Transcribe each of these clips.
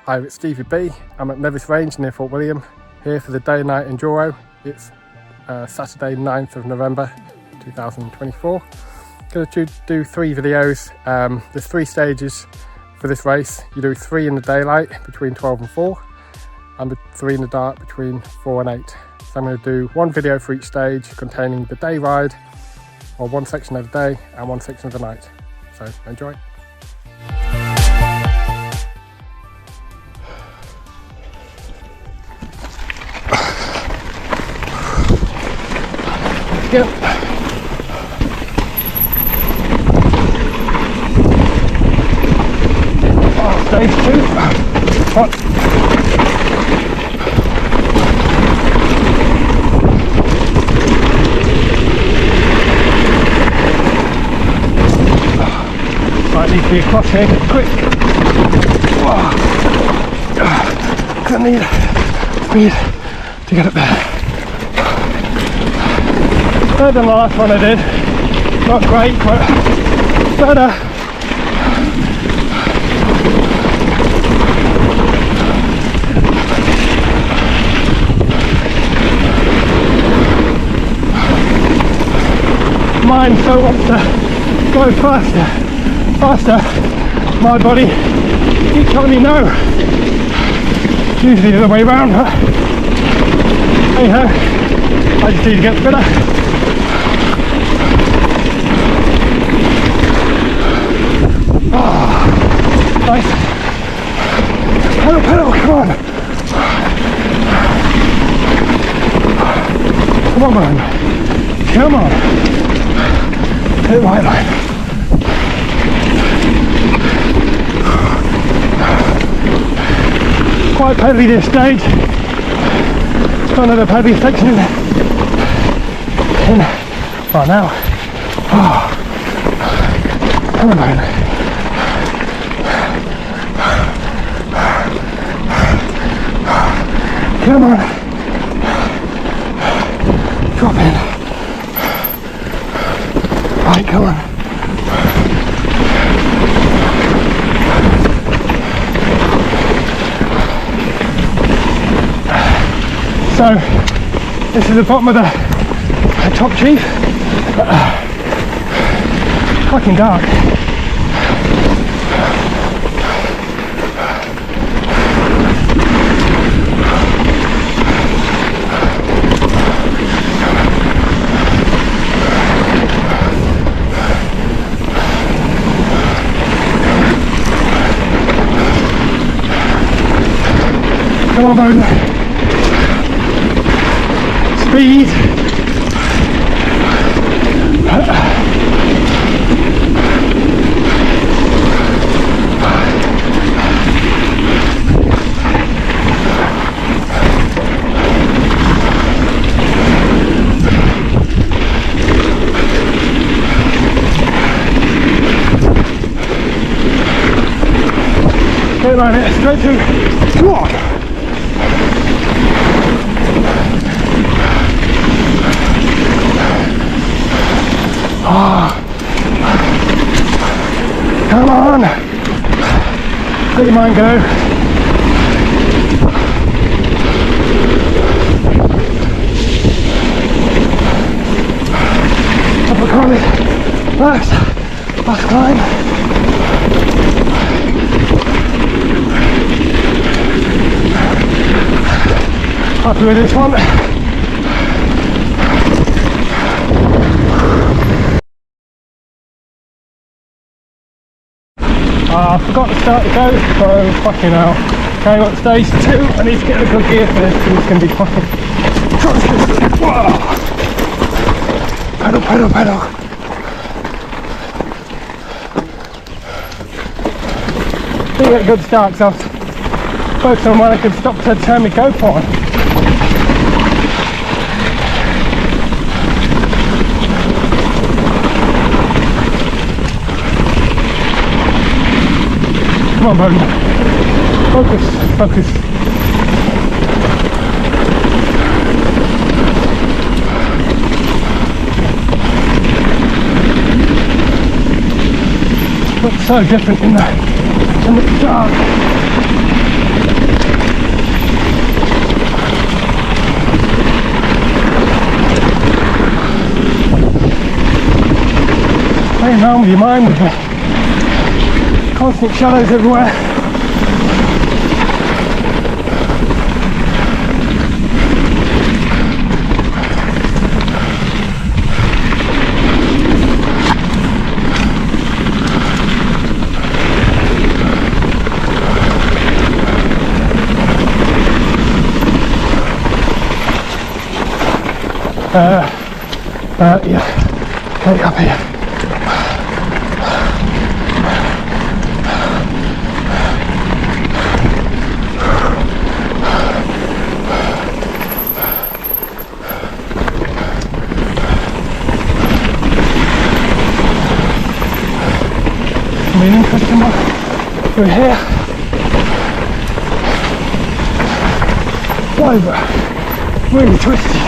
Hi, it's StevieB. I'm at Nevis Range near Fort William, here for the day-night Enduro. It's Saturday 9th of November 2024. Going to do 3 videos. There's 3 stages for this race. You do 3 in the daylight between 12 and 4, and 3 in the dark between 4 and 8. So I'm going to do 1 video for each stage containing the day ride, or 1 section of the day and 1 section of the night. So enjoy. Yep. Oh, stage 2. Hot. Might need to be across here quick. Gonna need speed to get up there. Better than the last one I did. Not great, but better. Mine so wants to go faster. My body keeps telling me no. It's usually the other way around, but anyhow, I just need to get better. Nice. Pedal, come on. Come on, man. Come on. Hit the white line. Quite pedally this stage. Got another pedally section in right now. Come on, man. Come on. Drop in. Right, come on. So, this is the bottom of the top chief. Fucking dark. Come on, Bowden. Speed. Straight line it, straight to. Come on. Come on! Let your mind go. Up a corner. Last climb. Happy with this one. I forgot to start the go, so fucking hell. Okay, on stage 2, I need to get a good gear for this, and it's going to be fucking constant. Whoa! Pedal. Didn't get a good start because I was focused on when I could stop to turn my GoPro on. Come on, Bowden. Focus. Looks so different in the dark. going around with your mind with me. Constant shadows everywhere. Yeah, okay, up here. It's an interesting one through here. Over, really twisty.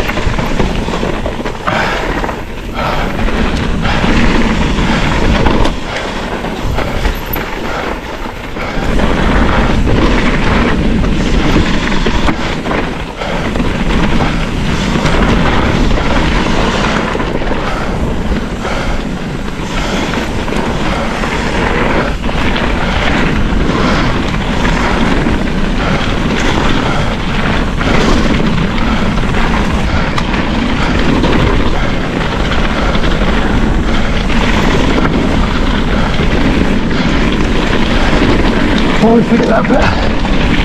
Before we figure that bit,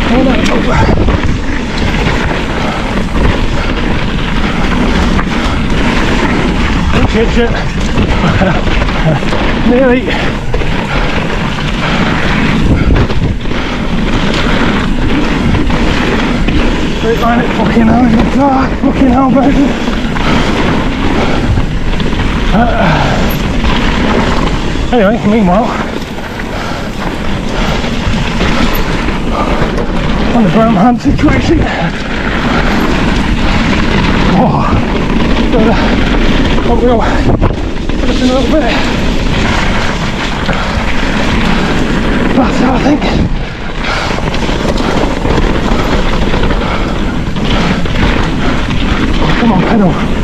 oh no, oh shit, nearly. Straight line it, fucking hell, it's dark, fucking hell, baby. Anyway, meanwhile, on the brown hand situation. Oh, front wheel just a little bit faster, I think. Come on, pedal.